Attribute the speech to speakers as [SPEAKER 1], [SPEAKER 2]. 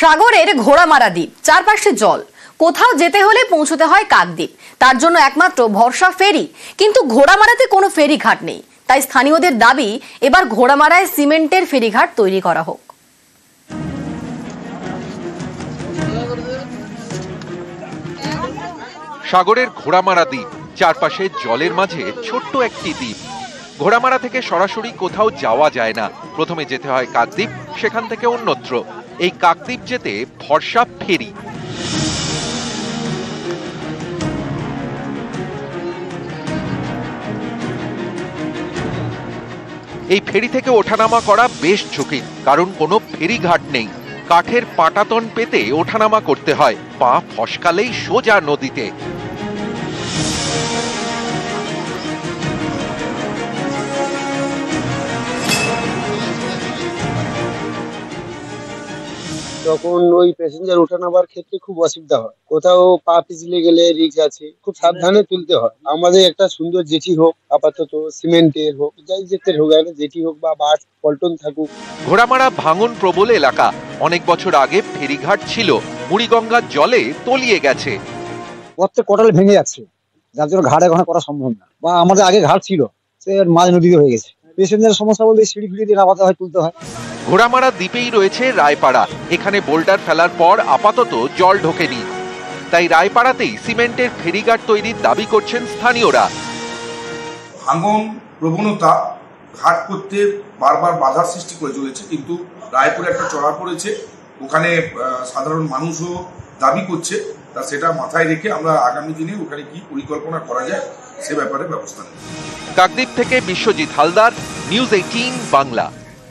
[SPEAKER 1] সাগরের ঘোড়ামারা দ্বীপ, চারপাশে জল, কোথাও যেতে হলে পৌঁছতে হয় কাকদ্বীপ। তার জন্য একমাত্র ভরসা ফেরি, কিন্তু ঘোড়ামারাতে কোনো ফেরিঘাট নেই। তাই স্থানীয়দের দাবি এবার ঘোড়ামারায় সিমেন্টের ফেরিঘাট তৈরি করা হোক।
[SPEAKER 2] সাগরের ঘোড়ামারা দ্বীপ, চারপাশে জলের মাঝে ছোট্ট একটি দ্বীপ। ঘোড়ামারা থেকে সরাসরি কোথাও যাওয়া যায় না, প্রথমে যেতে হয় কাকদ্বীপ, সেখান থেকে অন্যত্র। এই কাকদ্বীপ যেতে ভরসা ফেরি। এই ফেরি থেকে ওঠানামা করা বেশ ঝুঁকি, কারণ কোনো ফেরিঘাট নেই। কাঠের পাটাতন পেতে ওঠানামা করতে হয়, পা ফসকালেই সোজা নদীতে।
[SPEAKER 3] তখন ওই প্যাসেঞ্জার ওঠানামার ক্ষেত্রে খুব অসুবিধা হয়, কোথাও পা পিছলে গেলে রিস্ক আছে, খুব সাবধানে তুলতে হয়। আমাদের একটা সুন্দর জেটি হোক, আপাতত সিমেন্টের হোক, যাই যেতে হোক, একটা জেটি হোক বা বাস পল্টন থাকুক।
[SPEAKER 2] ঘোড়ামারা ভাঙন প্রবল এলাকা, অনেক বছর আগে ফেরিঘাট ছিল, মুড়িগঙ্গার জলে তলিয়ে গেছে।
[SPEAKER 4] প্রত্যেক কোটাল ভেঙে যাচ্ছে, যার জন্য ঘাট এখন করা সম্ভব না। বা আমাদের আগে ঘাট ছিল, সে মাঝ নদীতে হয়ে গেছে। প্যাসেঞ্জারের সমস্যা বলতে সিঁড়ি ফিড়ি দিয়ে নামাতে হয়, তুলতে হয়।
[SPEAKER 2] ঘোড়ামারা দ্বীপেই রয়েছে রায়পাড়া, এখানে বোল্ডার ফেলার পর আপাতত জল ঢোকেনি। তাই রায়পাড়াতেই সিমেন্টের ফেরিঘাট তৈরির দাবি করছেন স্থানীয়রা।
[SPEAKER 5] ভাঙন প্রবণতা ঘাট করতে বারবার বাধার সৃষ্টি করে চলেছে, কিন্তু রায়পুরে একটা চড়া পড়েছে, ওখানে সাধারণ মানুষও দাবি করছে। তা সেটা মাথায় রেখে আমরা আগামী দিনে ওখানে কি পরিকল্পনা করা যায় সে ব্যাপারে ব্যবস্থা নেব।
[SPEAKER 2] কাকদ্বীপ থেকে বিশ্বজিৎ হালদার, নিউজ 18 বাংলা।